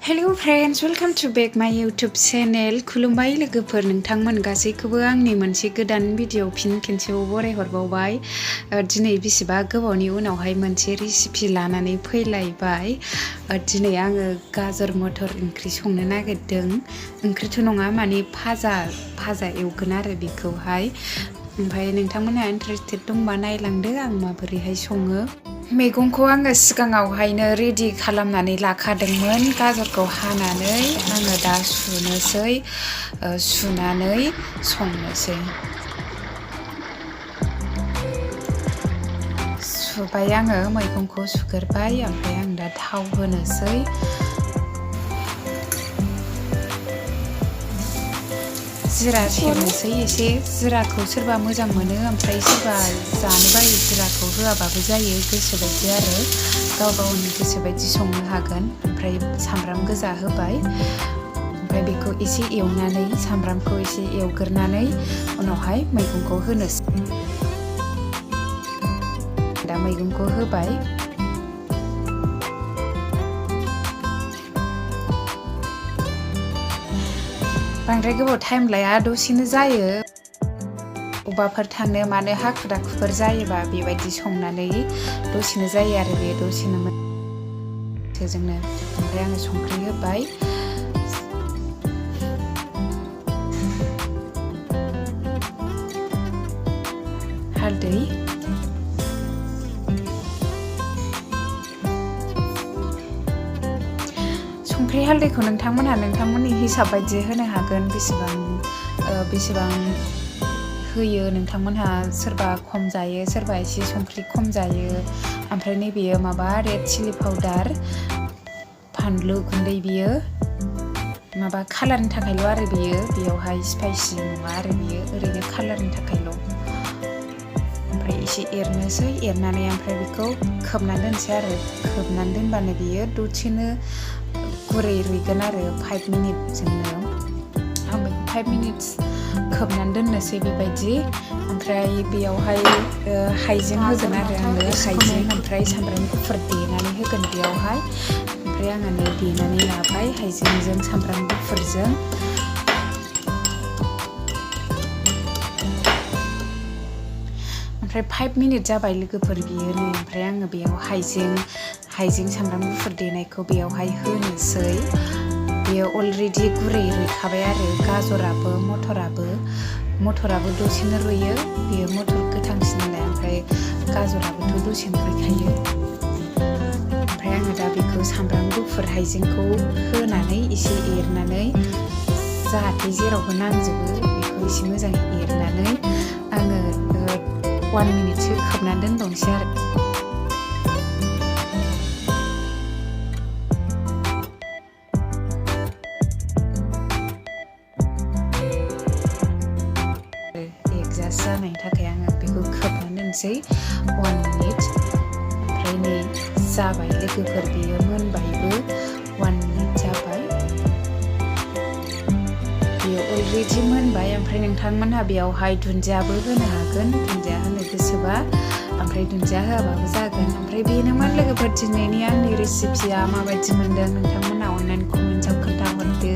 Hello friends, welcome to back my YouTube channel. खुलुमबाय लोगोफोर, नोंथांमोन गासैखौबो आंनि मोनसे गोदान भिडिअ फिन खेनसेबाव बरायहरबावबाय। दिनै बेसेबा गोबावनि उनावहाय मोनसे रेसिपि लानानै फैलायबाय। दिनै आङो गाजर मटर ओंख्रि संनो नागिरदों। ओंख्रिथ' नङा, माने भाजा एवगोन आरो बेखौहाय। ओमफ्राय नोंथांमोनहा इन्टारेस्टेड दंबा नायलांदो आं माबोरैहाय सङो। मैगंखौ आङो सिगाङावहायनो रेडि खालामनानै लाखादोंमोन। गाजरखौ हानानै आङो दा सुनोसै, सुनानै संनोसै। सुबाय आङो, मैगंखौ सुग्रोबाय, ओमफ्राय आं दा थाव होनोसै। जिरा सेरनोसै एसे। जिराखौ सोरबा मोजां मोनो, ओमफ्राय सोरबा जानो बायो जिराखौ होआबाबो जायो, गोसोबायदि आरो गाव गावनि गोसोबायदि संनो हागोन। ओमफ्राय सामब्राम गोजा होबाय, ओमफ्राय बेखौ एसे एवनानै सामब्रामखौ एसे एवग्रोनानै उनावहाय मैगंखौ होनोसै। दा मैगंखौ होबाय। बांद्राय गोबाव टाइम लाया, दसेनो जायो। अबाफोर थांनो मानो हाखु दाखुफोर जायोबा बेबायदि संनानै दसेनो जायो आरो बे दसेनो जोंनो। ओमफ्राय आङो संख्रि होबाय, हालदै, संख्रि हालदैखौ नोंथांमोनहा नोंथांमोननि हिसाब बायदि होनो हागोन। बेसेबां होयो नोंथांमोनहा, सोरबा खम जायो, सोरबा एसे संख्रि खम जायो। ओमफ्राय नैबेयो माबा रेड चिलि पाउडार, फानलु गुन्दै, बियो माबा कालारनि थाखायल' आरो बेयावहाय स्पाइसि नङा आरो बियो ओरैनो कालारनि थाखायल'। ओमफ्राय एसे एरनोसै, एरनानै ओमफ्राय बेखौ खोबनानै दोनसै आरो। खोबनानै दोनबानो बियो दसेनो गुरै रुइगोन आरो 5 मिनिटजोंनो। आं बेखौ 5 मिनिट्स खोबनानै दोननोसै बेबायदि। ओमफ्राय बेयावहाय हाइजें होगोन आरो आङो, हाइजें ओमफ्राय सामब्राम गुफुर देनानै होगोन बेयावहाय। ओमफ्राय आङो नै देनानै लाबाय हाइजेंजों सामब्राम गुफुरजों। ओमफ्राय 5 मिनिट जाबाय लोगोफोर बियो नै। ओमफ्राय आङो बेयाव हाइजें सामब्राम गुफुर देनायखौ बेयावहाय होनोसै। बेयो अलरेडि गुरै रुइखाबाय आरो गाजराबो मटराबो दसेनो रुइयो। बेयो मटर गोथांसिन नालाय, ओमफ्राय गाजराबोथ' दसेनो रुइखायो। ओमफ्राय आङो दा बेखौ सामब्राम गुफुर हाइजेंखौ होनानै एसे एरनानै, जाहाथे जेरावबो नांजोबो बेखौ एसे मोजाङै एरनानै आङो 1 मिनिटसो खोबनानै दोनबावनोसै आरो। एगजास्ट जानायनि थाखाय आङो बेखौ खोबनानै दोनसै 1 मिनिट। ओमफ्राय नै जाबाय लोगोफोर, बेयो मोनबायबो। 1 मिनिट जाबाय, बेयो अलरेडि मोनबाय। ओमफ्राय नोंथांमोनहा बेयावहाय दुन्दियाबो होनो हागोन, दुन्दिया होनो गोसोबा। ओमफ्राय दुन्दिया होआबाबो जागोन। ओमफ्राय बेनोमोन लोगोफोर दिनैनि आंनि रेसिपिया। माबायदि मोनदों नोंथांमोनहा? अननानै कमेन्टआव खोन्थाहरदो।